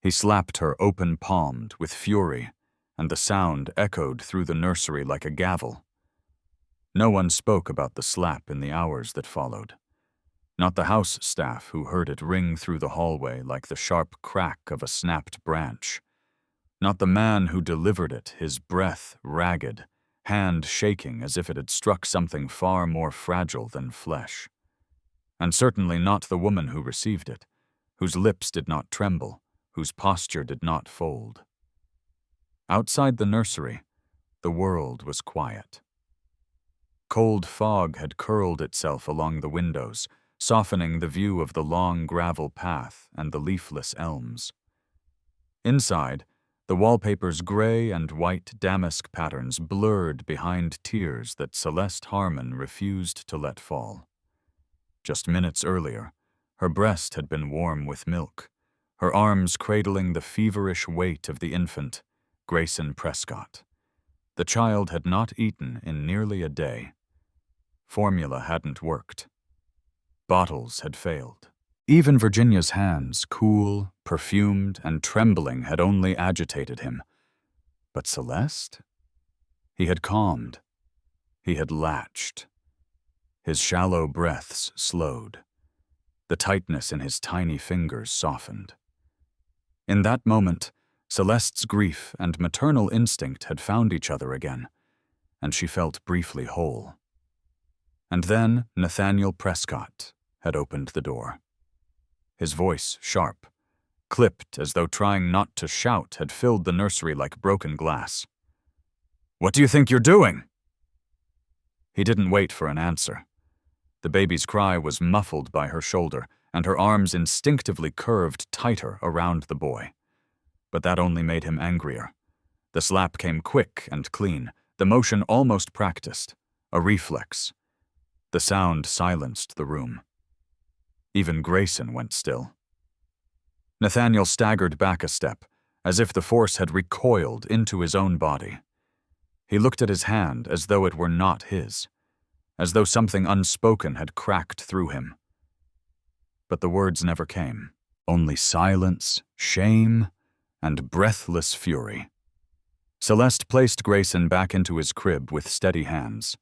He slapped her open-palmed with fury, and the sound echoed through the nursery like a gavel. No one spoke about the slap in the hours that followed. Not the house staff, who heard it ring through the hallway like the sharp crack of a snapped branch. Not the man who delivered it, his breath ragged, hand shaking as if it had struck something far more fragile than flesh. And certainly not the woman who received it, whose lips did not tremble, whose posture did not fold. Outside the nursery, the world was quiet. Cold fog had curled itself along the windows, softening the view of the long gravel path and the leafless elms. Inside, the wallpaper's gray and white damask patterns blurred behind tears that Celeste Harmon refused to let fall. Just minutes earlier, her breast had been warm with milk, her arms cradling the feverish weight of the infant, Grayson Prescott. The child had not eaten in nearly a day. Formula hadn't worked. Bottles had failed. Even Virginia's hands, cool, perfumed, and trembling, had only agitated him. But Celeste? He had calmed. He had latched. His shallow breaths slowed. The tightness in his tiny fingers softened. In that moment, Celeste's grief and maternal instinct had found each other again, and she felt briefly whole. And then Nathaniel Prescott had opened the door. His voice, sharp, clipped as though trying not to shout, had filled the nursery like broken glass. "What do you think you're doing?" He didn't wait for an answer. The baby's cry was muffled by her shoulder, and her arms instinctively curved tighter around the boy. But that only made him angrier. The slap came quick and clean, the motion almost practiced, a reflex. The sound silenced the room. Even Grayson went still. Nathaniel staggered back a step, as if the force had recoiled into his own body. He looked at his hand as though it were not his, as though something unspoken had cracked through him. But the words never came, only silence, shame, and breathless fury. Celeste placed Grayson back into his crib with steady hands.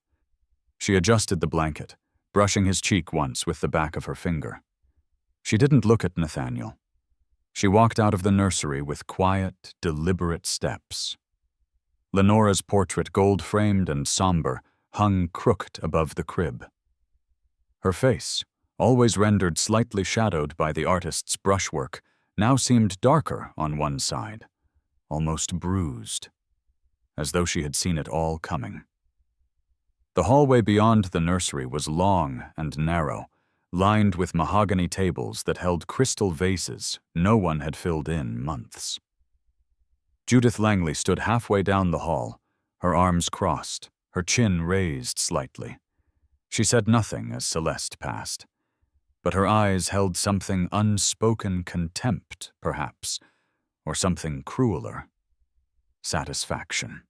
She adjusted the blanket, brushing his cheek once with the back of her finger. She didn't look at Nathaniel. She walked out of the nursery with quiet, deliberate steps. Lenora's portrait, gold-framed and somber, hung crooked above the crib. Her face, always rendered slightly shadowed by the artist's brushwork, now seemed darker on one side, almost bruised, as though she had seen it all coming. The hallway beyond the nursery was long and narrow, lined with mahogany tables that held crystal vases no one had filled in months. Judith Langley stood halfway down the hall, her arms crossed, her chin raised slightly. She said nothing as Celeste passed, but her eyes held something unspoken contempt, perhaps, or something crueler. Satisfaction.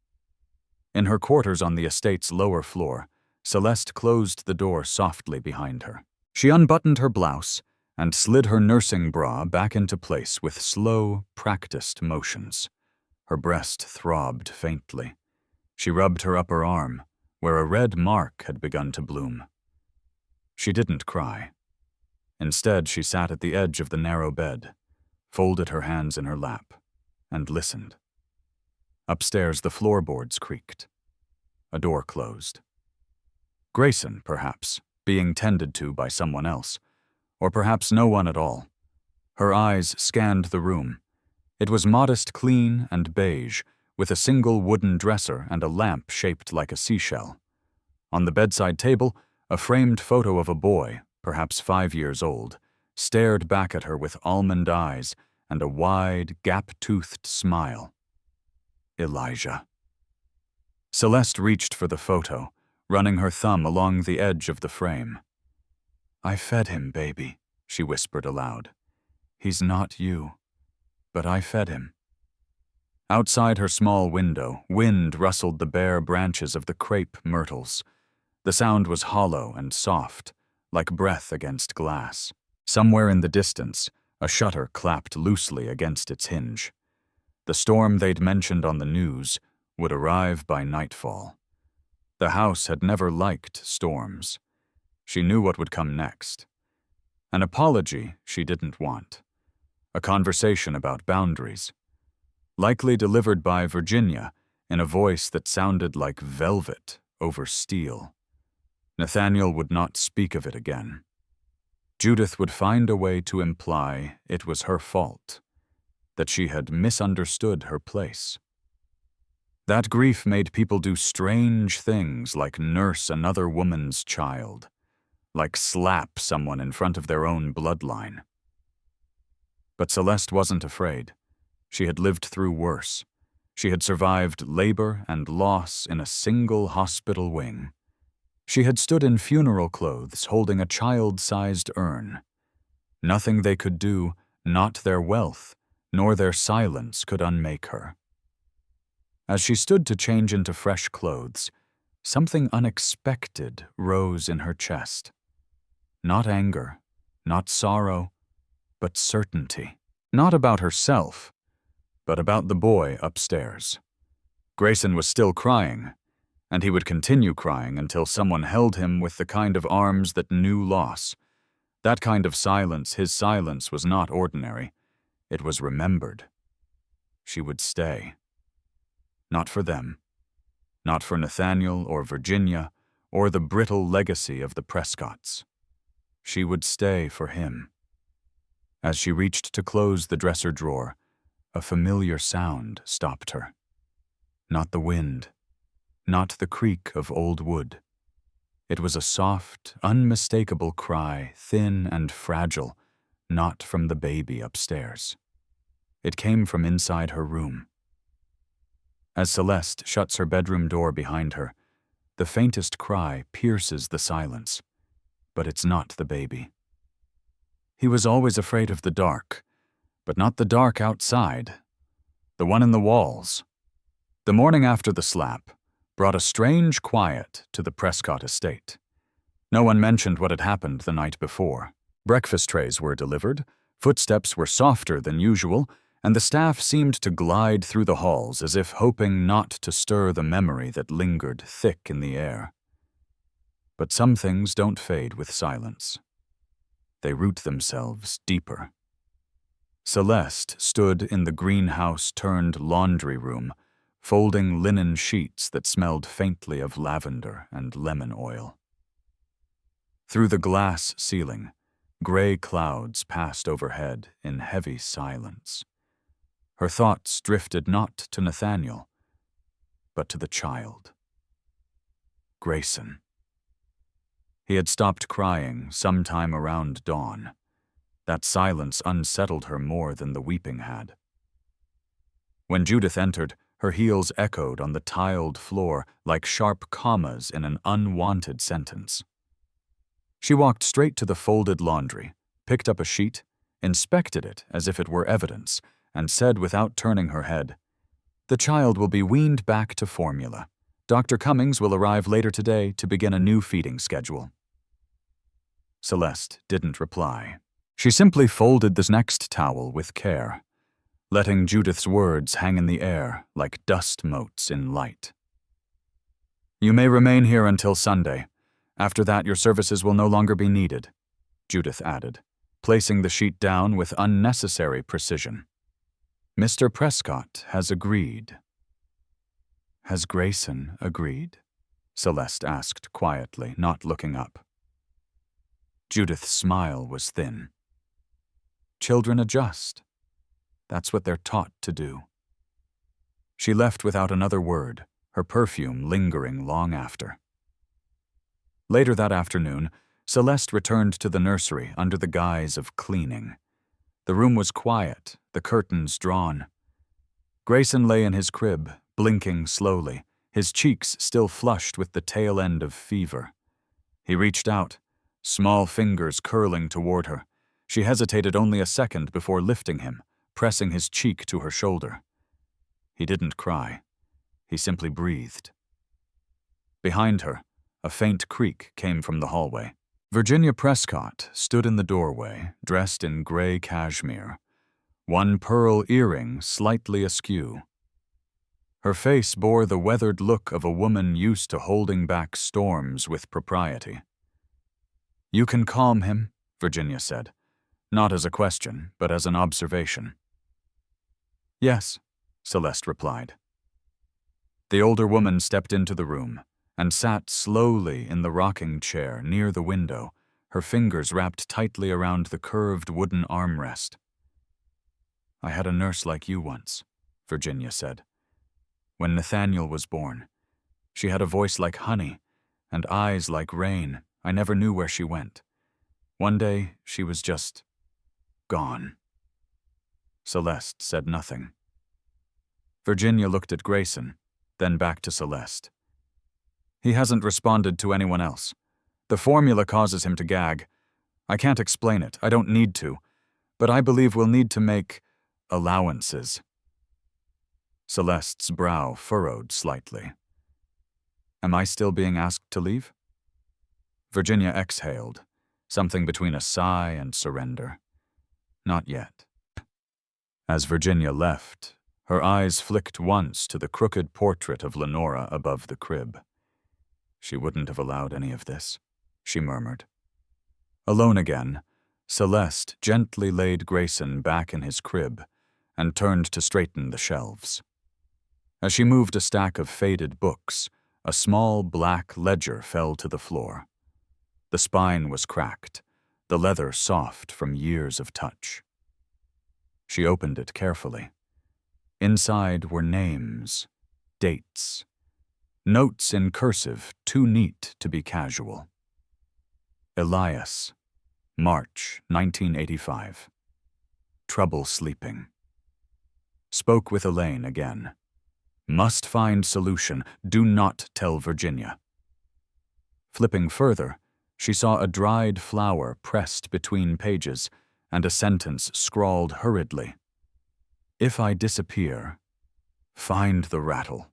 In her quarters on the estate's lower floor, Celeste closed the door softly behind her. She unbuttoned her blouse and slid her nursing bra back into place with slow, practiced motions. Her breast throbbed faintly. She rubbed her upper arm, where a red mark had begun to bloom. She didn't cry. Instead, she sat at the edge of the narrow bed, folded her hands in her lap, and listened. Upstairs, the floorboards creaked. A door closed. Grayson, perhaps, being tended to by someone else, or perhaps no one at all. Her eyes scanned the room. It was modest, clean, and beige, with a single wooden dresser and a lamp shaped like a seashell. On the bedside table, a framed photo of a boy, perhaps 5 years old, stared back at her with almond eyes and a wide, gap-toothed smile. Elijah. Celeste reached for the photo, running her thumb along the edge of the frame. "I fed him, baby," she whispered aloud. "He's not you, but I fed him." Outside her small window, wind rustled the bare branches of the crepe myrtles. The sound was hollow and soft, like breath against glass. Somewhere in the distance, A shutter clapped loosely against its hinge. The storm they'd mentioned on the news would arrive by nightfall. The house had never liked storms. She knew what would come next. An apology she didn't want. A conversation about boundaries. Likely delivered by Virginia in a voice that sounded like velvet over steel. Nathaniel would not speak of it again. Judith would find a way to imply it was her fault, that she had misunderstood her place. That grief made people do strange things like nurse another woman's child, like slap someone in front of their own bloodline. But Celeste wasn't afraid. She had lived through worse. She had survived labor and loss in a single hospital wing. She had stood in funeral clothes holding a child-sized urn. Nothing they could do, not their wealth, nor their silence could unmake her. As she stood to change into fresh clothes, something unexpected rose in her chest. Not anger, not sorrow, but certainty. Not about herself, but about the boy upstairs. Grayson was still crying, and he would continue crying until someone held him with the kind of arms that knew loss. That kind of silence, his silence, was not ordinary. It was remembered. She would stay. Not for them. Not for Nathaniel or Virginia or the brittle legacy of the Prescotts. She would stay for him. As she reached to close the dresser drawer, a familiar sound stopped her. Not the wind, not the creak of old wood. It was a soft, unmistakable cry, thin and fragile, not from the baby upstairs. It came from inside her room. As Celeste shuts her bedroom door behind her, the faintest cry pierces the silence, but it's not the baby. He was always afraid of the dark, but not the dark outside, the one in the walls. The morning after the slap brought a strange quiet to the Prescott estate. No one mentioned what had happened the night before. Breakfast trays were delivered, footsteps were softer than usual, and the staff seemed to glide through the halls as if hoping not to stir the memory that lingered thick in the air. But some things don't fade with silence. They root themselves deeper. Celeste stood in the greenhouse-turned-laundry room, folding linen sheets that smelled faintly of lavender and lemon oil. Through the glass ceiling, gray clouds passed overhead in heavy silence. Her thoughts drifted not to Nathaniel, but to the child. Grayson. He had stopped crying sometime around dawn. That silence unsettled her more than the weeping had. When Judith entered, her heels echoed on the tiled floor like sharp commas in an unwanted sentence. She walked straight to the folded laundry, picked up a sheet, inspected it as if it were evidence, and said without turning her head, "The child will be weaned back to formula. Dr. Cummings will arrive later today to begin a new feeding schedule." Celeste didn't reply. She simply folded the next towel with care, letting Judith's words hang in the air like dust motes in light. "You may remain here until Sunday. After that, your services will no longer be needed," Judith added, placing the sheet down with unnecessary precision. "Mr. Prescott has agreed." "Has Grayson agreed?" Celeste asked quietly, not looking up. Judith's smile was thin. Children adjust. That's what they're taught to do. She left without another word, her perfume lingering long after. Later that afternoon, Celeste returned to the nursery under the guise of cleaning. The room was quiet, the curtains drawn. Grayson lay in his crib, blinking slowly, his cheeks still flushed with the tail end of fever. He reached out, small fingers curling toward her. She hesitated only a second before lifting him, pressing his cheek to her shoulder. He didn't cry. He simply breathed. Behind her, a faint creak came from the hallway. Virginia Prescott stood in the doorway, dressed in gray cashmere, one pearl earring slightly askew. Her face bore the weathered look of a woman used to holding back storms with propriety. "You can calm him," Virginia said, not as a question, but as an observation. "Yes," Celeste replied. The older woman stepped into the room and sat slowly in the rocking chair near the window, her fingers wrapped tightly around the curved wooden armrest. "I had a nurse like you once," Virginia said. "When Nathaniel was born, she had a voice like honey and eyes like rain. I never knew where she went. One day, she was just gone." Celeste said nothing. Virginia looked at Grayson, then back to Celeste. "He hasn't responded to anyone else. The formula causes him to gag. I can't explain it, I don't need to, but I believe we'll need to make allowances." Celeste's brow furrowed slightly. "Am I still being asked to leave?" Virginia exhaled, something between a sigh and surrender. "Not yet." As Virginia left, her eyes flicked once to the crooked portrait of Lenora above the crib. "She wouldn't have allowed any of this," she murmured. Alone again, Celeste gently laid Grayson back in his crib and turned to straighten the shelves. As she moved a stack of faded books, a small black ledger fell to the floor. The spine was cracked, the leather soft from years of touch. She opened it carefully. Inside were names, dates, notes in cursive too neat to be casual. Elias, March 1985. Trouble sleeping. Spoke with Elaine again. Must find solution. Do not tell Virginia. Flipping further, she saw a dried flower pressed between pages and a sentence scrawled hurriedly. "If I disappear, find the rattle."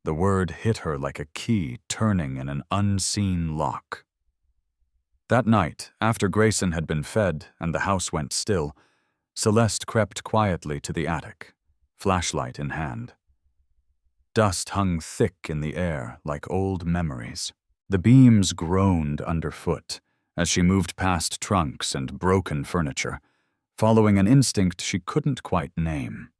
The word hit her like a key turning in an unseen lock. That night, after Grayson had been fed and the house went still, Celeste crept quietly to the attic, flashlight in hand. Dust hung thick in the air like old memories. The beams groaned underfoot as she moved past trunks and broken furniture, following an instinct she couldn't quite name.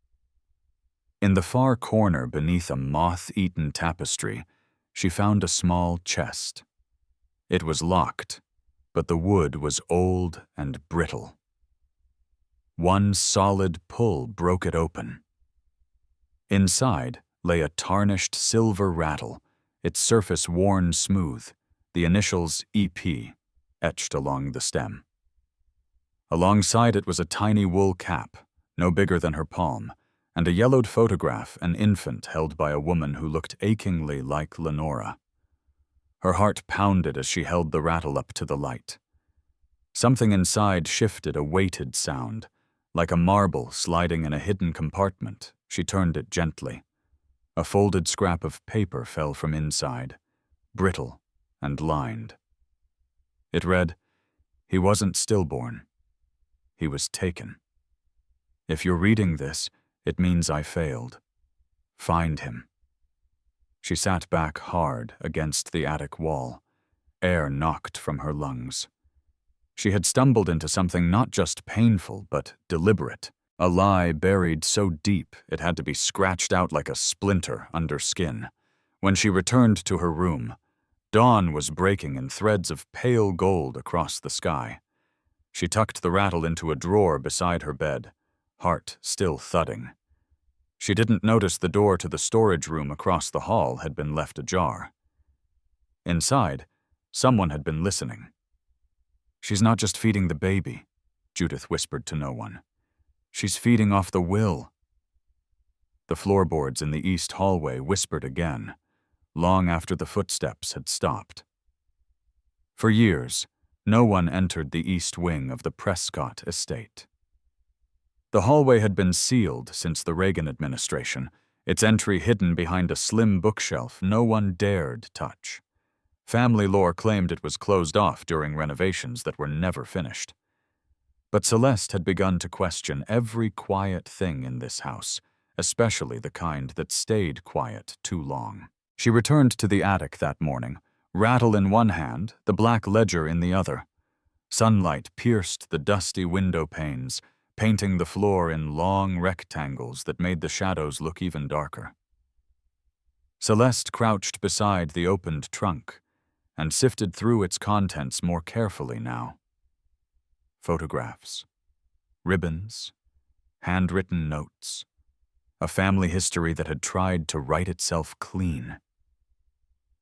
In the far corner beneath a moth-eaten tapestry, she found a small chest. It was locked, but the wood was old and brittle. One solid pull broke it open. Inside lay a tarnished silver rattle, its surface worn smooth, the initials EP etched along the stem. Alongside it was a tiny wool cap, no bigger than her palm, and a yellowed photograph an infant held by a woman who looked achingly like Lenora. Her heart pounded as she held the rattle up to the light. Something inside shifted a weighted sound. Like a marble sliding in a hidden compartment, she turned it gently. A folded scrap of paper fell from inside, brittle and lined. It read, "He wasn't stillborn. He was taken. If you're reading this, it means I failed. Find him." She sat back hard against the attic wall, air knocked from her lungs. She had stumbled into something not just painful, but deliberate, a lie buried so deep it had to be scratched out like a splinter under skin. When she returned to her room, dawn was breaking in threads of pale gold across the sky. She tucked the rattle into a drawer beside her bed, heart still thudding. She didn't notice the door to the storage room across the hall had been left ajar. Inside, someone had been listening. "She's not just feeding the baby," Judith whispered to no one. "She's feeding off the will." The floorboards in the east hallway whispered again, long after the footsteps had stopped. For years, no one entered the east wing of the Prescott estate. The hallway had been sealed since the Reagan administration, its entry hidden behind a slim bookshelf no one dared touch. Family lore claimed it was closed off during renovations that were never finished. But Celeste had begun to question every quiet thing in this house, especially the kind that stayed quiet too long. She returned to the attic that morning, rattle in one hand, the black ledger in the other. Sunlight pierced the dusty window panes, painting the floor in long rectangles that made the shadows look even darker. Celeste crouched beside the opened trunk and sifted through its contents more carefully now. Photographs, ribbons, handwritten notes, a family history that had tried to write itself clean.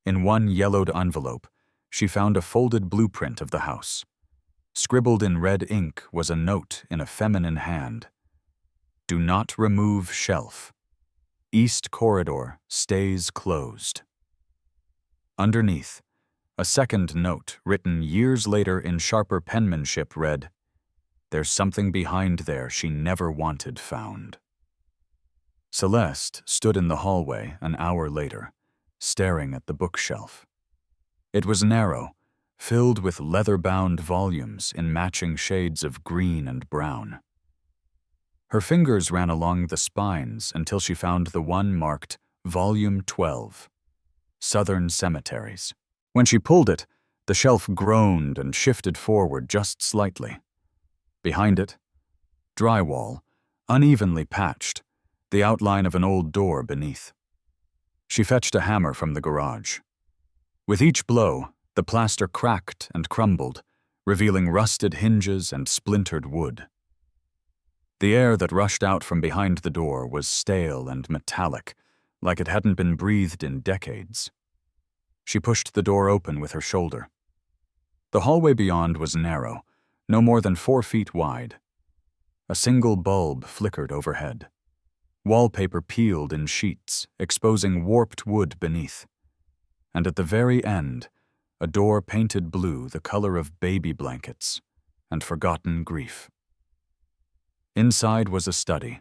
In one yellowed envelope, she found a folded blueprint of the house. Scribbled in red ink was a note in a feminine hand. Do not remove shelf. East corridor stays closed. Underneath, a second note written years later in sharper penmanship read, There's something behind there she never wanted found. Celeste stood in the hallway an hour later, staring at the bookshelf. It was narrow, filled with leather-bound volumes in matching shades of green and brown. Her fingers ran along the spines until she found the one marked Volume 12, Southern Cemeteries. When she pulled it, the shelf groaned and shifted forward just slightly. Behind it, drywall, unevenly patched, the outline of an old door beneath. She fetched a hammer from the garage. With each blow, the plaster cracked and crumbled, revealing rusted hinges and splintered wood. The air that rushed out from behind the door was stale and metallic, like it hadn't been breathed in decades. She pushed the door open with her shoulder. The hallway beyond was narrow, no more than 4 feet wide. A single bulb flickered overhead. Wallpaper peeled in sheets, exposing warped wood beneath. And at the very end, a door painted blue the color of baby blankets and forgotten grief. Inside was a study.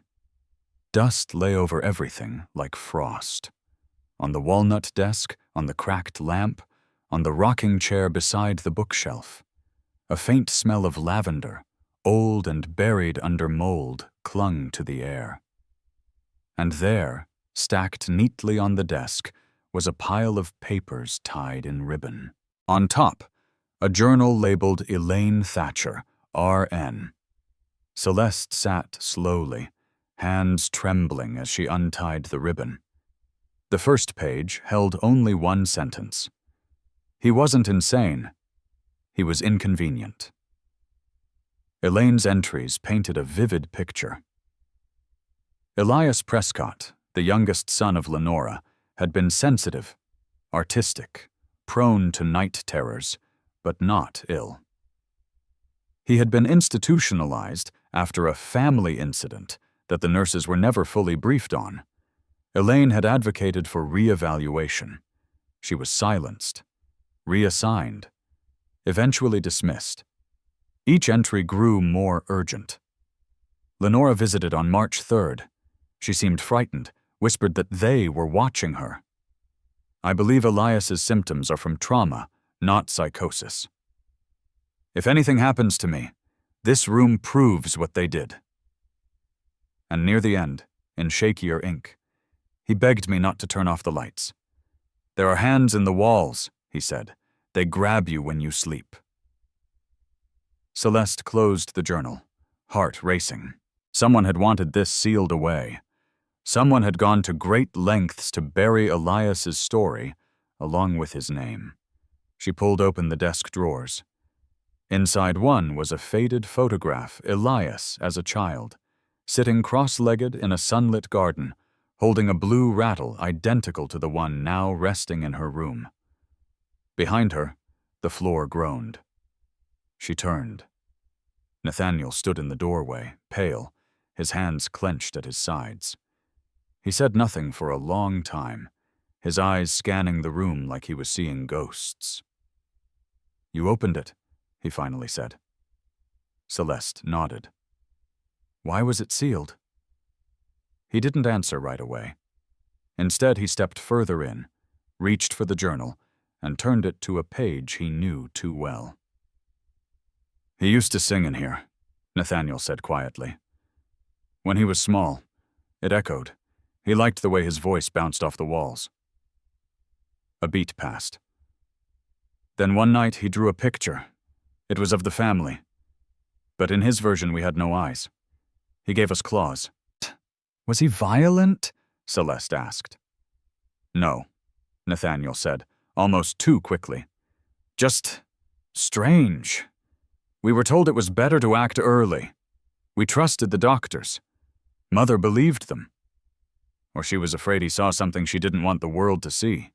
Dust lay over everything like frost. On the walnut desk, on the cracked lamp, on the rocking chair beside the bookshelf. A faint smell of lavender, old and buried under mold, clung to the air. And there, stacked neatly on the desk, was a pile of papers tied in ribbon. On top, a journal labeled Elaine Thatcher, R.N. Celeste sat slowly, hands trembling as she untied the ribbon. The first page held only one sentence. He wasn't insane. He was inconvenient. Elaine's entries painted a vivid picture. Elias Prescott, the youngest son of Lenora, had been sensitive, artistic, prone to night terrors, but not ill. He had been institutionalized after a family incident that the nurses were never fully briefed on. Elaine had advocated for re-evaluation. She was silenced, reassigned, eventually dismissed. Each entry grew more urgent. Lenora visited on March 3rd. She seemed frightened, whispered that they were watching her. I believe Elias's symptoms are from trauma, not psychosis. If anything happens to me, this room proves what they did. And near the end, in shakier ink, he begged me not to turn off the lights. There are hands in the walls, he said. They grab you when you sleep. Celeste closed the journal, heart racing. Someone had wanted this sealed away. Someone had gone to great lengths to bury Elias's story, along with his name. She pulled open the desk drawers. Inside one was a faded photograph, Elias as a child, sitting cross-legged in a sunlit garden, holding a blue rattle identical to the one now resting in her room. Behind her, the floor groaned. She turned. Nathaniel stood in the doorway, pale, his hands clenched at his sides. He said nothing for a long time, his eyes scanning the room like he was seeing ghosts. You opened it, he finally said. Celeste nodded. Why was it sealed? He didn't answer right away. Instead, he stepped further in, reached for the journal, and turned it to a page he knew too well. "He used to sing in here," Nathaniel said quietly. "When he was small, it echoed. He liked the way his voice bounced off the walls." A beat passed. "Then one night he drew a picture. It was of the family. But in his version we had no eyes. He gave us claws." "Was he violent?" Celeste asked. "No," Nathaniel said, almost too quickly. "Just strange. We were told it was better to act early. We trusted the doctors. Mother believed them. Or she was afraid he saw something she didn't want the world to see."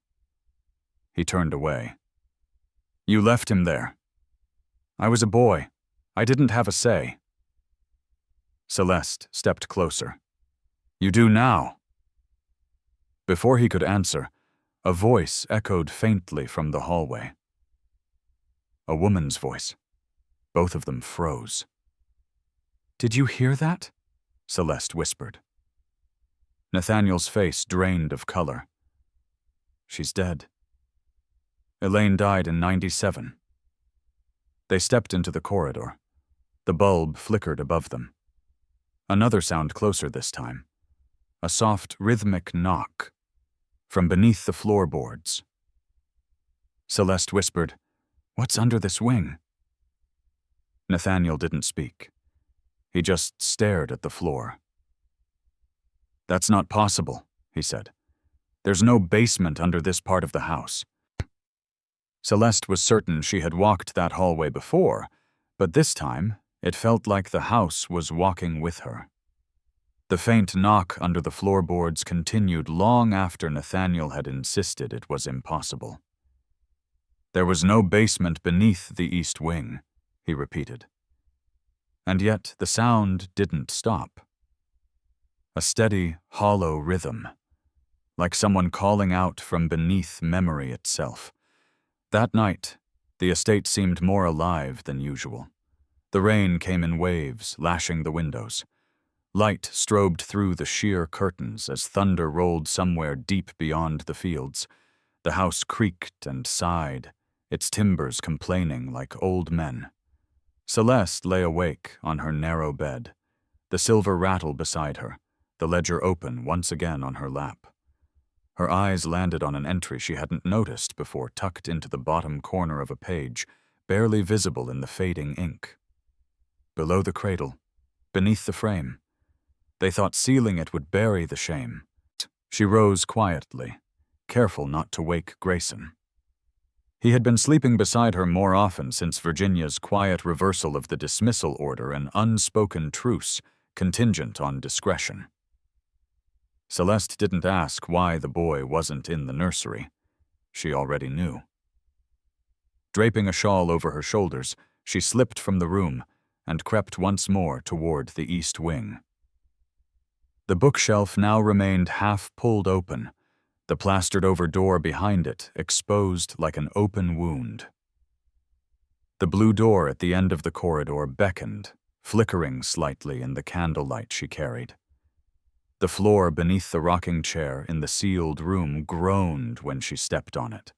He turned away. "You left him there." "I was a boy. I didn't have a say." Celeste stepped closer. "You do now." Before he could answer, a voice echoed faintly from the hallway. A woman's voice. Both of them froze. "Did you hear that?" Celeste whispered. Nathaniel's face drained of color. "She's dead. Elaine died in 97. They stepped into the corridor. The bulb flickered above them. Another sound closer this time. A soft, rhythmic knock from beneath the floorboards. Celeste whispered, "What's under this wing?" Nathaniel didn't speak. He just stared at the floor. "That's not possible," he said. "There's no basement under this part of the house." Celeste was certain she had walked that hallway before, but this time it felt like the house was walking with her. The faint knock under the floorboards continued long after Nathaniel had insisted it was impossible. "There was no basement beneath the east wing," he repeated. And yet the sound didn't stop. A steady, hollow rhythm, like someone calling out from beneath memory itself. That night, the estate seemed more alive than usual. The rain came in waves, lashing the windows. Light strobed through the sheer curtains as thunder rolled somewhere deep beyond the fields. The house creaked and sighed, its timbers complaining like old men. Celeste lay awake on her narrow bed, the silver rattle beside her, the ledger open once again on her lap. Her eyes landed on an entry she hadn't noticed before, tucked into the bottom corner of a page, barely visible in the fading ink. Below the cradle, beneath the frame. They thought sealing it would bury the shame. She rose quietly, careful not to wake Grayson. He had been sleeping beside her more often since Virginia's quiet reversal of the dismissal order, an unspoken truce contingent on discretion. Celeste didn't ask why the boy wasn't in the nursery. She already knew. Draping a shawl over her shoulders, she slipped from the room and crept once more toward the east wing. The bookshelf now remained half pulled open, the plastered-over door behind it exposed like an open wound. The blue door at the end of the corridor beckoned, flickering slightly in the candlelight she carried. The floor beneath the rocking chair in the sealed room groaned when she stepped on it.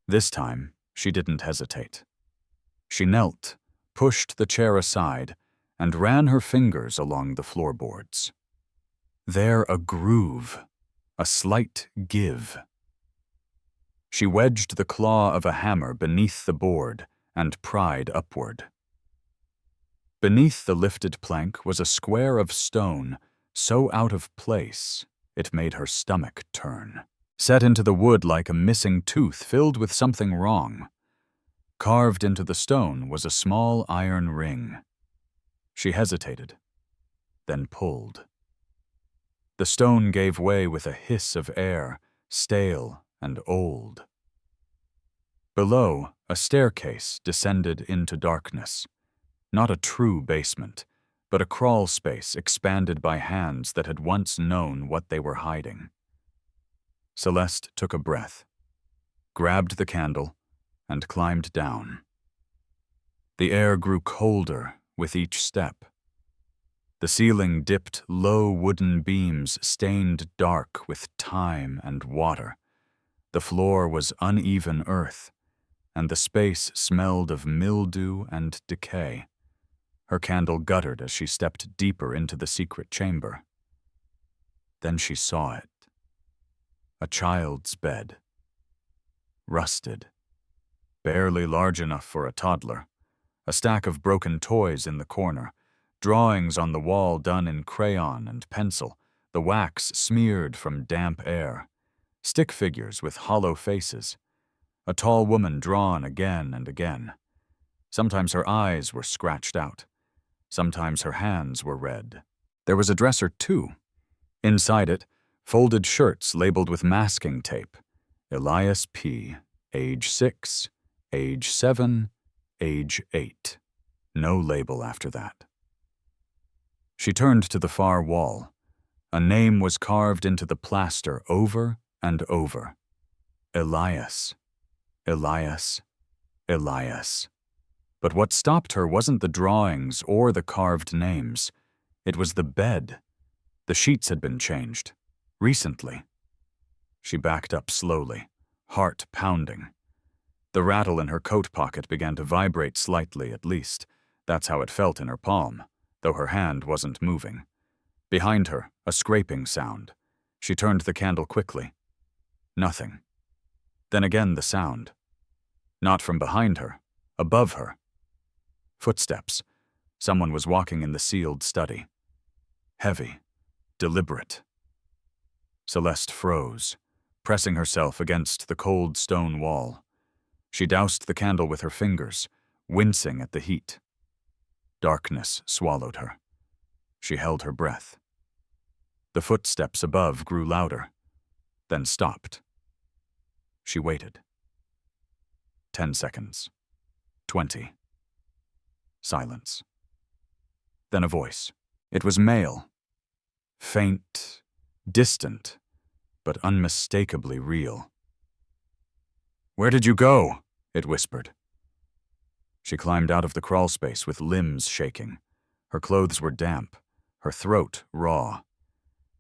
This time, she didn't hesitate. She knelt, pushed the chair aside, and ran her fingers along the floorboards. There a groove, a slight give. She wedged the claw of a hammer beneath the board and pried upward. Beneath the lifted plank was a square of stone so out of place it made her stomach turn. Set into the wood like a missing tooth filled with something wrong. Carved into the stone was a small iron ring. She hesitated, then pulled. The stone gave way with a hiss of air, stale and old. Below, a staircase descended into darkness. Not a true basement, but a crawl space expanded by hands that had once known what they were hiding. Celeste took a breath, grabbed the candle, and climbed down. The air grew colder with each step. The ceiling dipped low wooden beams stained dark with time and water. The floor was uneven earth, and the space smelled of mildew and decay. Her candle guttered as she stepped deeper into the secret chamber. Then she saw it. A child's bed. Rusted. Barely large enough for a toddler. A stack of broken toys in the corner. Drawings on the wall done in crayon and pencil, the wax smeared from damp air. Stick figures with hollow faces. A tall woman drawn again and again. Sometimes her eyes were scratched out. Sometimes her hands were red. There was a dresser, too. Inside it, folded shirts labeled with masking tape. Elias P., age 6, age 7, age 8. No label after that. She turned to the far wall. A name was carved into the plaster over and over. Elias. Elias. Elias. But what stopped her wasn't the drawings or the carved names. It was the bed. The sheets had been changed. Recently. She backed up slowly, heart pounding. The rattle in her coat pocket began to vibrate slightly, at least. That's how it felt in her palm, though her hand wasn't moving. Behind her, a scraping sound. She turned the candle quickly. Nothing. Then again the sound. Not from behind her, above her. Footsteps. Someone was walking in the sealed study. Heavy, deliberate. Celeste froze, pressing herself against the cold stone wall. She doused the candle with her fingers, wincing at the heat. Darkness swallowed her. She held her breath. The footsteps above grew louder, then stopped. She waited. 10 seconds. 20. Silence. Then a voice. It was male. Faint, distant, but unmistakably real. "Where did you go?" it whispered. She climbed out of the crawlspace with limbs shaking. Her clothes were damp, her throat raw.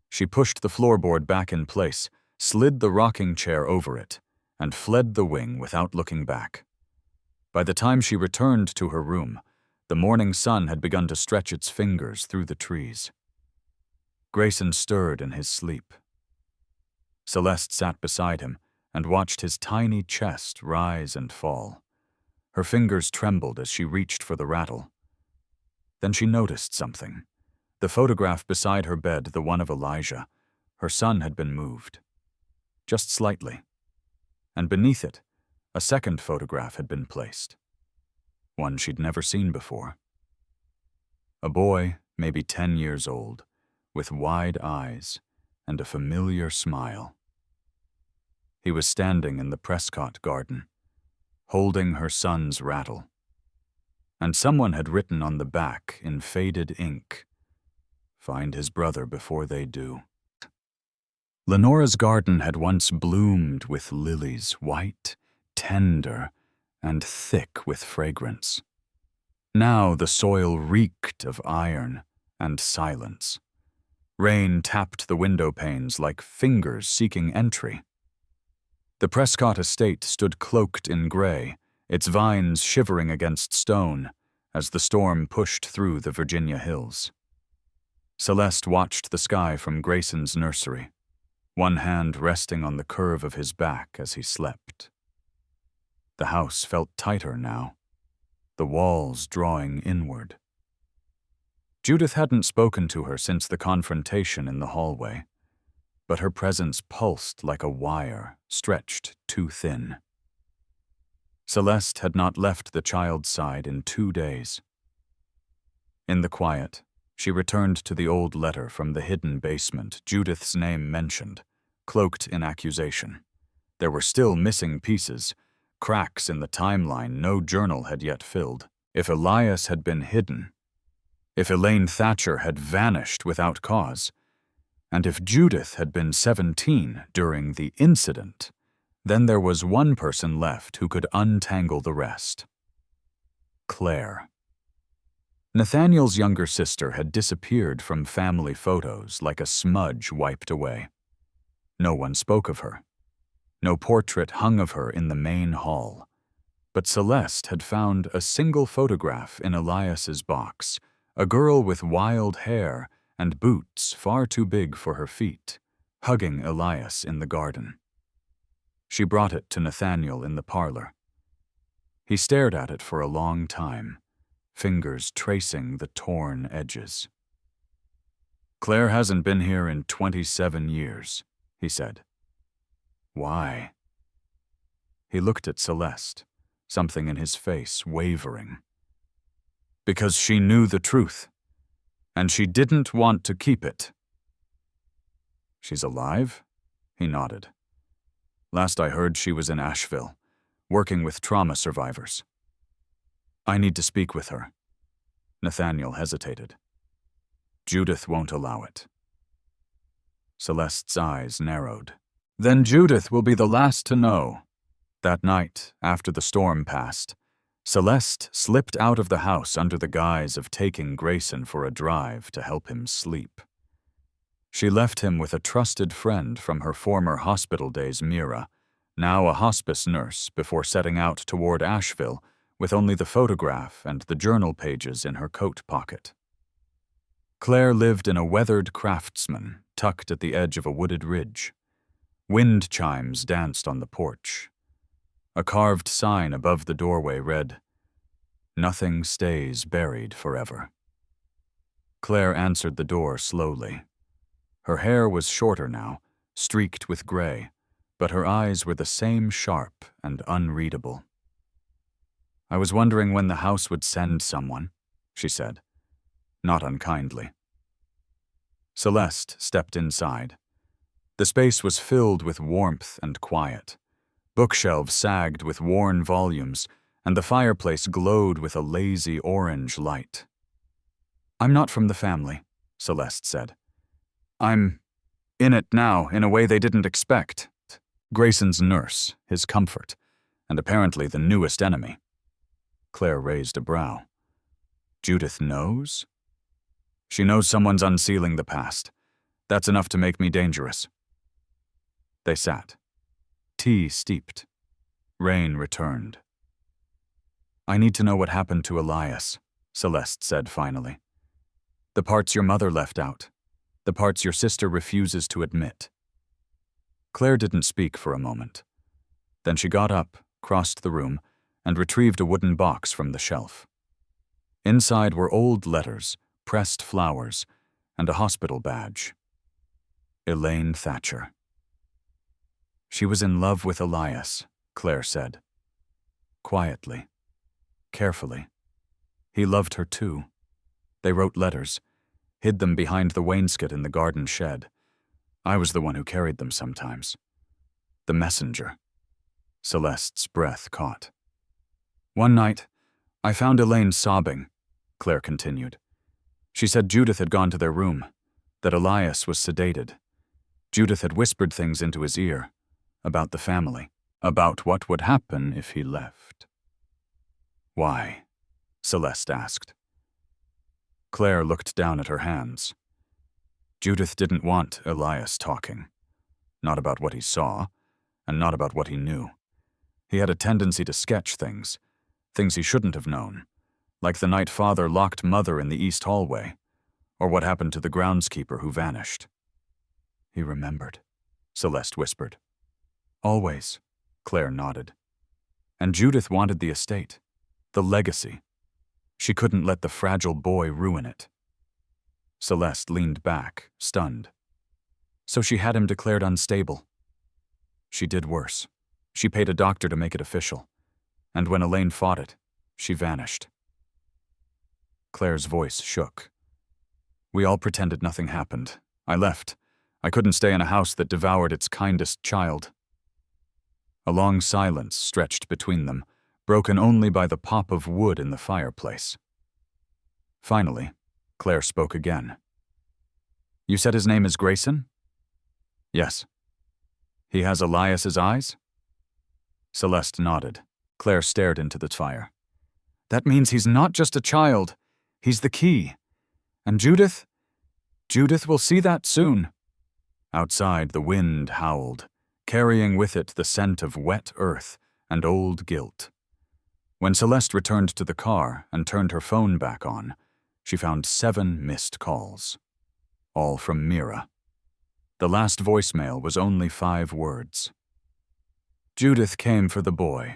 She pushed the floorboard back in place, slid the rocking chair over it, and fled the wing without looking back. By the time she returned to her room, the morning sun had begun to stretch its fingers through the trees. Grayson stirred in his sleep. Celeste sat beside him and watched his tiny chest rise and fall. Her fingers trembled as she reached for the rattle. Then she noticed something. The photograph beside her bed, the one of Elijah. Her son had been moved. Just slightly. And beneath it, a second photograph had been placed. One she'd never seen before. A boy, maybe 10 years old, with wide eyes and a familiar smile. He was standing in the Prescott garden, holding her son's rattle. And someone had written on the back in faded ink, "Find his brother before they do." Lenora's garden had once bloomed with lilies, white, tender, and thick with fragrance. Now the soil reeked of iron and silence. Rain tapped the window panes like fingers seeking entry. The Prescott estate stood cloaked in gray, its vines shivering against stone as the storm pushed through the Virginia hills. Celeste watched the sky from Grayson's nursery, one hand resting on the curve of his back as he slept. The house felt tighter now, the walls drawing inward. Judith hadn't spoken to her since the confrontation in the hallway, but her presence pulsed like a wire stretched too thin. Celeste had not left the child's side in 2 days. In the quiet, she returned to the old letter from the hidden basement, Judith's name mentioned, cloaked in accusation. There were still missing pieces, cracks in the timeline no journal had yet filled. If Elias had been hidden, if Elaine Thatcher had vanished without cause, and if Judith had been 17 during the incident, then there was one person left who could untangle the rest. Claire. Nathaniel's younger sister had disappeared from family photos like a smudge wiped away. No one spoke of her. No portrait hung of her in the main hall. But Celeste had found a single photograph in Elias's box, a girl with wild hair and boots far too big for her feet, hugging Elias in the garden. She brought it to Nathaniel in the parlor. He stared at it for a long time, fingers tracing the torn edges. "Claire hasn't been here in 27 years, he said. "Why?" He looked at Celeste, something in his face wavering. "Because she knew the truth, and she didn't want to keep it." "She's alive?" He nodded. "Last I heard, she was in Asheville, working with trauma survivors." "I need to speak with her." Nathaniel hesitated. "Judith won't allow it." Celeste's eyes narrowed. "Then Judith will be the last to know." That night, after the storm passed, Celeste slipped out of the house under the guise of taking Grayson for a drive to help him sleep. She left him with a trusted friend from her former hospital days, Mira, now a hospice nurse, before setting out toward Asheville with only the photograph and the journal pages in her coat pocket. Claire lived in a weathered craftsman tucked at the edge of a wooded ridge. Wind chimes danced on the porch. A carved sign above the doorway read, "Nothing stays buried forever." Claire answered the door slowly. Her hair was shorter now, streaked with gray, but her eyes were the same sharp and unreadable. "I was wondering when the house would send someone," she said, not unkindly. Celeste stepped inside. The space was filled with warmth and quiet. Bookshelves sagged with worn volumes, and the fireplace glowed with a lazy orange light. "I'm not from the family," Celeste said. "I'm in it now in a way they didn't expect. Grayson's nurse, his comfort, and apparently the newest enemy." Claire raised a brow. "Judith knows?" "She knows someone's unsealing the past. That's enough to make me dangerous." They sat. Tea steeped. Rain returned. "I need to know what happened to Elias," Celeste said finally. "The parts your mother left out. The parts your sister refuses to admit." Claire didn't speak for a moment. Then she got up, crossed the room, and retrieved a wooden box from the shelf. Inside were old letters, pressed flowers, and a hospital badge. Elaine Thatcher. "She was in love with Elias," Claire said. Quietly, carefully. He loved her too. They wrote letters, hid them behind the wainscot in the garden shed. I was the one who carried them sometimes. The messenger. Celeste's breath caught. "One night, I found Elaine sobbing," Claire continued. "She said Judith had gone to their room, that Elias was sedated. Judith had whispered things into his ear, about the family, about what would happen if he left." "Why?" Celeste asked. Claire looked down at her hands. Judith didn't want Elias talking. Not about what he saw, and not about what he knew. He had a tendency to sketch things he shouldn't have known, like the night Father locked Mother in the east hallway, or what happened to the groundskeeper who vanished. "He remembered," Celeste whispered. "Always," Claire nodded. "And Judith wanted the estate, the legacy. She couldn't let the fragile boy ruin it." Celeste leaned back, stunned. "So she had him declared unstable." "She did worse. She paid a doctor to make it official. And when Elaine fought it, she vanished." Claire's voice shook. "We all pretended nothing happened. I left. I couldn't stay in a house that devoured its kindest child." A long silence stretched between them, broken only by the pop of wood in the fireplace. Finally, Claire spoke again. "You said his name is Grayson?" "Yes." "He has Elias's eyes?" Celeste nodded. Claire stared into the fire. "That means he's not just a child. He's the key. And Judith will see that soon." Outside, the wind howled, carrying with it the scent of wet earth and old guilt. When Celeste returned to the car and turned her phone back on, she found 7 missed calls, all from Mira. The last voicemail was only 5 words. Judith came for the boy.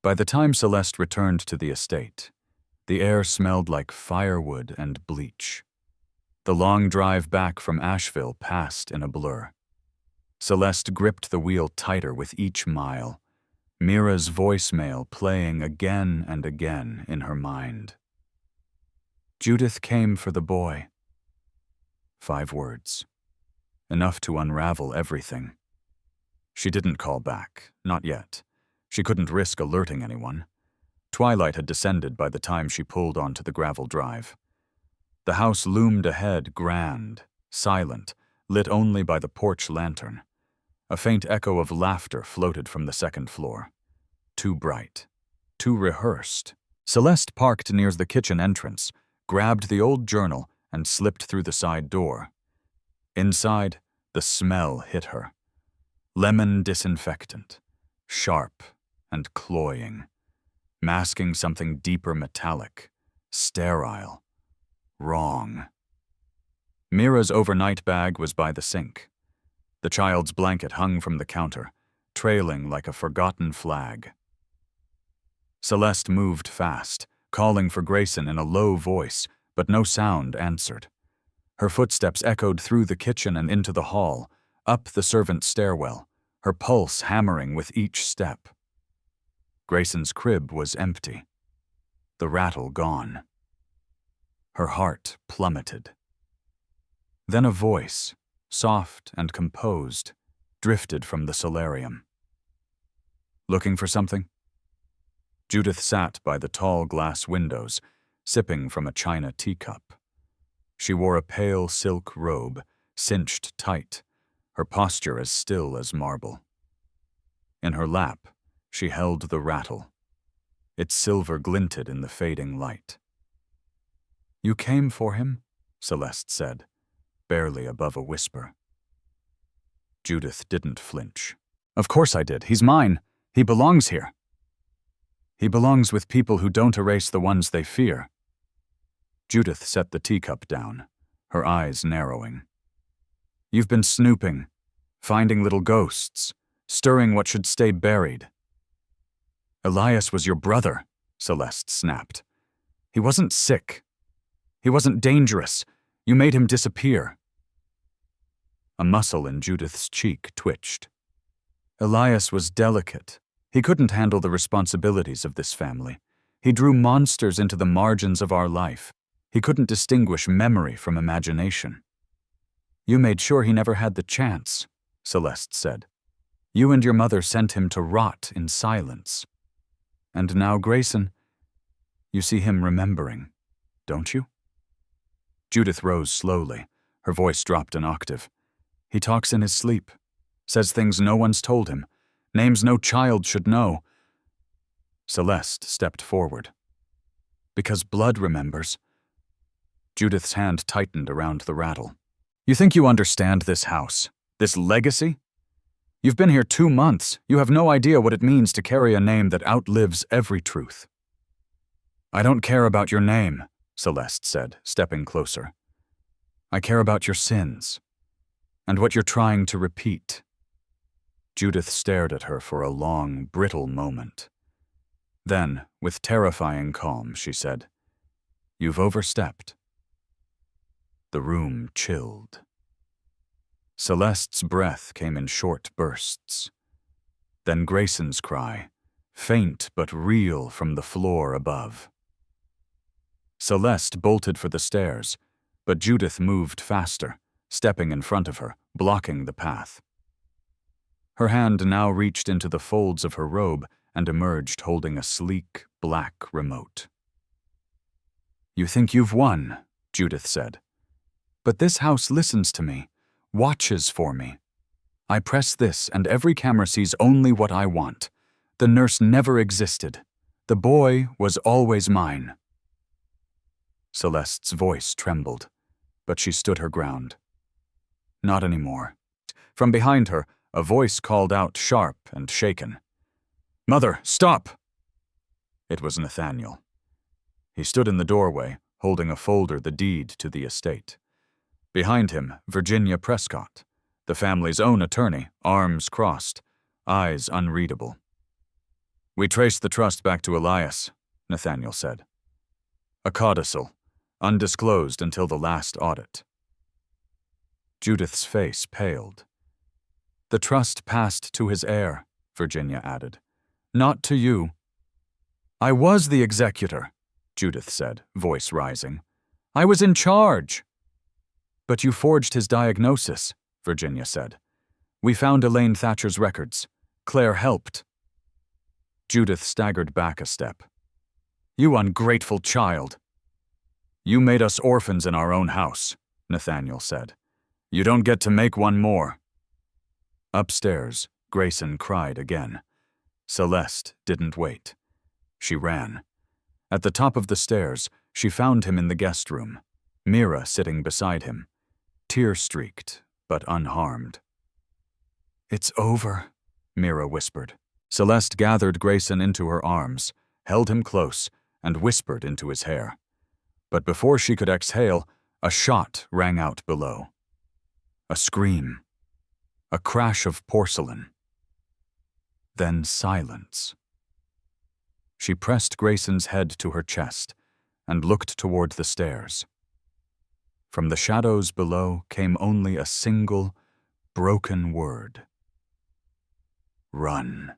By the time Celeste returned to the estate, the air smelled like firewood and bleach. The long drive back from Asheville passed in a blur. Celeste gripped the wheel tighter with each mile, Mira's voicemail playing again and again in her mind. Judith came for the boy. 5 words. Enough to unravel everything. She didn't call back, not yet. She couldn't risk alerting anyone. Twilight had descended by the time she pulled onto the gravel drive. The house loomed ahead, grand, silent, lit only by the porch lantern. A faint echo of laughter floated from the 2nd floor. Too bright. Too rehearsed. Celeste parked near the kitchen entrance, grabbed the old journal, and slipped through the side door. Inside, the smell hit her. Lemon disinfectant. Sharp and cloying. Masking something deeper metallic. Sterile. Wrong. Mira's overnight bag was by the sink. The child's blanket hung from the counter, trailing like a forgotten flag. Celeste moved fast, calling for Grayson in a low voice, but no sound answered. Her footsteps echoed through the kitchen and into the hall, up the servants' stairwell, her pulse hammering with each step. Grayson's crib was empty. The rattle gone. Her heart plummeted. Then a voice, soft and composed, drifted from the solarium. Looking for something? Judith sat by the tall glass windows, sipping from a china teacup. She wore a pale silk robe, cinched tight, her posture as still as marble. In her lap, she held the rattle. Its silver glinted in the fading light. "You came for him?" Celeste said, barely above a whisper. Judith didn't flinch. "Of course I did. He's mine. He belongs here." "He belongs with people who don't erase the ones they fear." Judith set the teacup down, her eyes narrowing. "You've been snooping, finding little ghosts, stirring what should stay buried." "Elias was your brother," Celeste snapped. "He wasn't sick. He wasn't dangerous. You made him disappear." A muscle in Judith's cheek twitched. "Elias was delicate. He couldn't handle the responsibilities of this family. He drew monsters into the margins of our life. He couldn't distinguish memory from imagination." "You made sure he never had the chance," Celeste said. "You and your mother sent him to rot in silence. And now Grayson, you see him remembering, don't you?" Judith rose slowly. Her voice dropped an octave. "He talks in his sleep, says things no one's told him, names no child should know." Celeste stepped forward. "Because blood remembers." Judith's hand tightened around the rattle. "You think you understand this house, this legacy? You've been here 2 months. You have no idea what it means to carry a name that outlives every truth." "I don't care about your name," Celeste said, stepping closer. "I care about your sins, and what you're trying to repeat." Judith stared at her for a long, brittle moment. Then, with terrifying calm, she said, "You've overstepped." The room chilled. Celeste's breath came in short bursts. Then Grayson's cry, faint but real from the floor above. Celeste bolted for the stairs, but Judith moved faster, stepping in front of her, blocking the path. Her hand now reached into the folds of her robe and emerged holding a sleek, black remote. "You think you've won," Judith said. "But this house listens to me, watches for me. I press this and every camera sees only what I want. The nurse never existed. The boy was always mine." Celeste's voice trembled, but she stood her ground. "Not anymore." From behind her, a voice called out sharp and shaken. "Mother, stop!" It was Nathaniel. He stood in the doorway, holding a folder, the deed to the estate. Behind him, Virginia Prescott, the family's own attorney, arms crossed, eyes unreadable. "We traced the trust back to Elias," Nathaniel said. "A codicil, undisclosed until the last audit." Judith's face paled. "The trust passed to his heir," Virginia added. "Not to you." "I was the executor," Judith said, voice rising. "I was in charge." "But you forged his diagnosis," Virginia said. "We found Elaine Thatcher's records. Claire helped." Judith staggered back a step. "You ungrateful child." "You made us orphans in our own house," Nathaniel said. "You don't get to make one more." Upstairs, Grayson cried again. Celeste didn't wait. She ran. At the top of the stairs, she found him in the guest room, Mira sitting beside him, tear-streaked but unharmed. "It's over," Mira whispered. Celeste gathered Grayson into her arms, held him close, and whispered into his hair. But before she could exhale, a shot rang out below. A scream. A crash of porcelain. Then silence. She pressed Grayson's head to her chest and looked toward the stairs. From the shadows below came only a single, broken word. Run.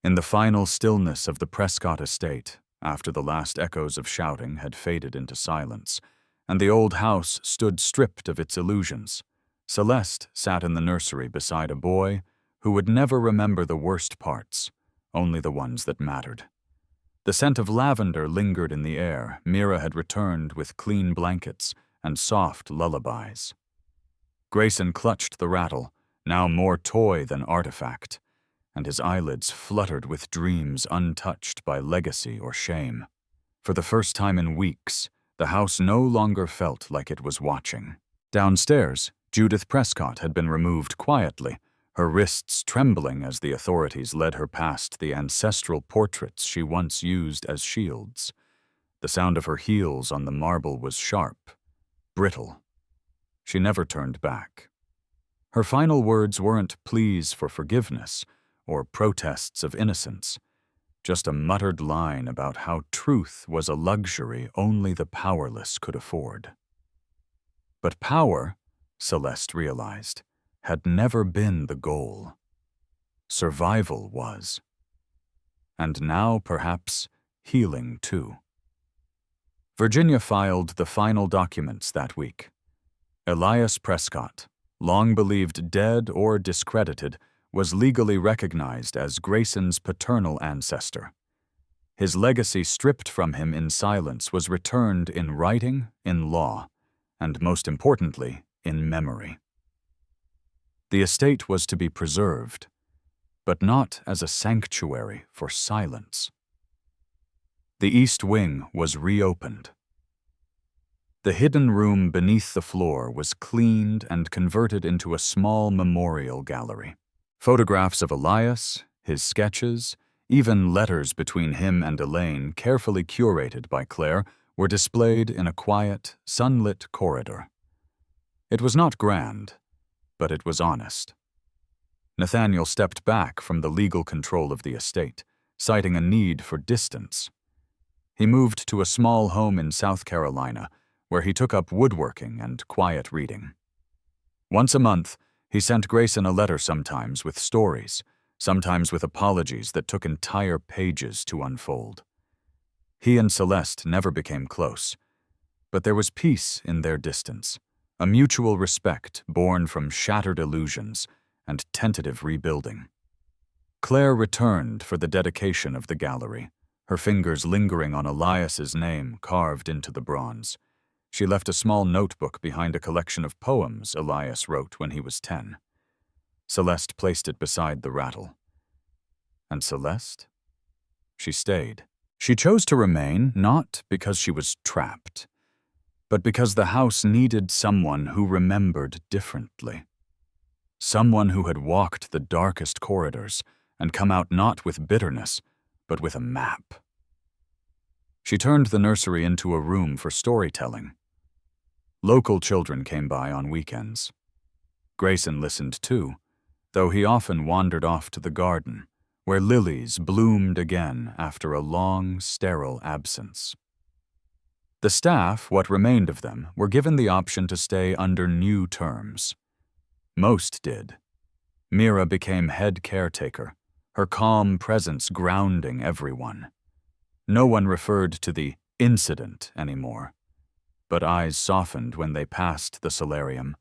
In the final stillness of the Prescott estate, after the last echoes of shouting had faded into silence, and the old house stood stripped of its illusions, Celeste sat in the nursery beside a boy who would never remember the worst parts, only the ones that mattered. The scent of lavender lingered in the air. Mira had returned with clean blankets and soft lullabies. Grayson clutched the rattle, now more toy than artifact, and his eyelids fluttered with dreams untouched by legacy or shame. For the first time in weeks, the house no longer felt like it was watching. Downstairs, Judith Prescott had been removed quietly, her wrists trembling as the authorities led her past the ancestral portraits she once used as shields. The sound of her heels on the marble was sharp, brittle. She never turned back. Her final words weren't pleas for forgiveness or protests of innocence, just a muttered line about how truth was a luxury only the powerless could afford. But power, Celeste realized, had never been the goal. Survival was. And now, perhaps, healing too. Virginia filed the final documents that week. Elias Prescott, long believed dead or discredited, was legally recognized as Grayson's paternal ancestor. His legacy stripped from him in silence was returned in writing, in law, and most importantly, in memory. The estate was to be preserved, but not as a sanctuary for silence. The east wing was reopened. The hidden room beneath the floor was cleaned and converted into a small memorial gallery. Photographs of Elias, his sketches, even letters between him and Elaine, carefully curated by Claire, were displayed in a quiet, sunlit corridor. It was not grand, but it was honest. Nathaniel stepped back from the legal control of the estate, citing a need for distance. He moved to a small home in South Carolina, where he took up woodworking and quiet reading. Once a month, he sent Grayson a letter sometimes with stories, sometimes with apologies that took entire pages to unfold. He and Celeste never became close, but there was peace in their distance, a mutual respect born from shattered illusions and tentative rebuilding. Claire returned for the dedication of the gallery, her fingers lingering on Elias's name carved into the bronze. She left a small notebook behind a collection of poems Elias wrote when he was 10. Celeste placed it beside the rattle. And Celeste? She stayed. She chose to remain not because she was trapped, but because the house needed someone who remembered differently. someone who had walked the darkest corridors and come out not with bitterness, but with a map. She turned the nursery into a room for storytelling. Local children came by on weekends. Grayson listened too, though he often wandered off to the garden, where lilies bloomed again after a long, sterile absence. The staff, what remained of them, were given the option to stay under new terms. Most did. Mira became head caretaker, her calm presence grounding everyone. No one referred to the incident anymore, but eyes softened when they passed the solarium,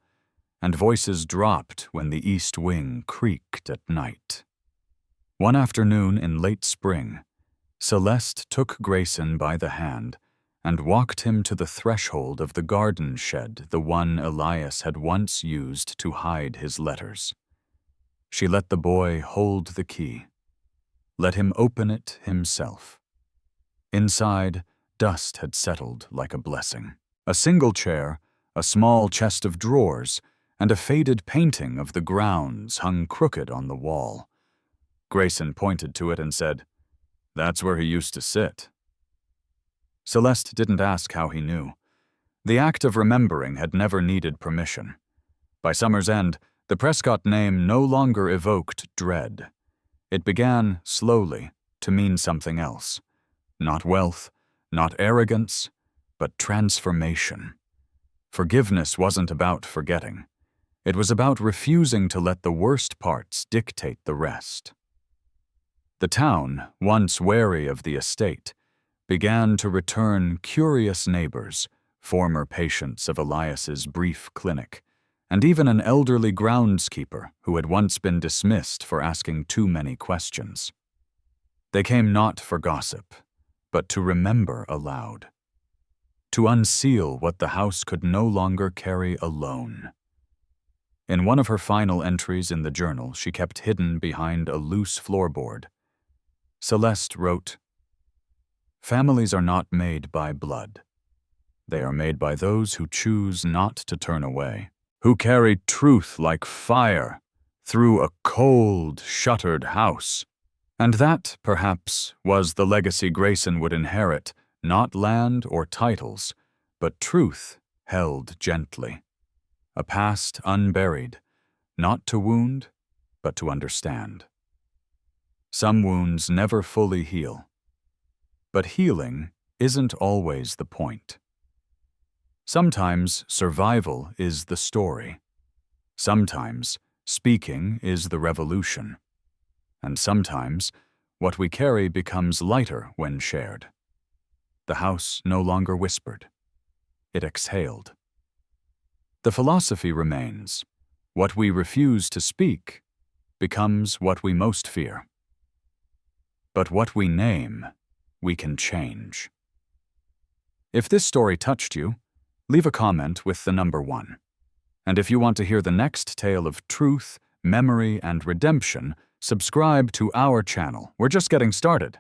and voices dropped when the east wing creaked at night. One afternoon in late spring, Celeste took Grayson by the hand and walked him to the threshold of the garden shed, the one Elias had once used to hide his letters. She let the boy hold the key. Let him open it himself. Inside, dust had settled like a blessing. A single chair, a small chest of drawers, and a faded painting of the grounds hung crooked on the wall. Grayson pointed to it and said, "That's where he used to sit." Celeste didn't ask how he knew. The act of remembering had never needed permission. By summer's end, the Prescott name no longer evoked dread. It began, slowly, to mean something else. Not wealth, not arrogance, but transformation. Forgiveness wasn't about forgetting. It was about refusing to let the worst parts dictate the rest. The town, once wary of the estate, began to return curious neighbors, former patients of Elias's brief clinic, and even an elderly groundskeeper who had once been dismissed for asking too many questions. They came not for gossip, but to remember aloud, to unseal what the house could no longer carry alone. In one of her final entries in the journal she kept hidden behind a loose floorboard, Celeste wrote, "Families are not made by blood. They are made by those who choose not to turn away, who carry truth like fire through a cold, shuttered house." And that, perhaps, was the legacy Grayson would inherit, not land or titles, but truth held gently. A past unburied, not to wound, but to understand. Some wounds never fully heal. But healing isn't always the point. Sometimes survival is the story. Sometimes speaking is the revolution. And sometimes what we carry becomes lighter when shared. The house no longer whispered. It exhaled. The philosophy remains. What we refuse to speak becomes what we most fear. But what we name, we can change. If this story touched you, leave a comment with the number 1. And if you want to hear the next tale of truth, memory, and redemption, subscribe to our channel. We're just getting started.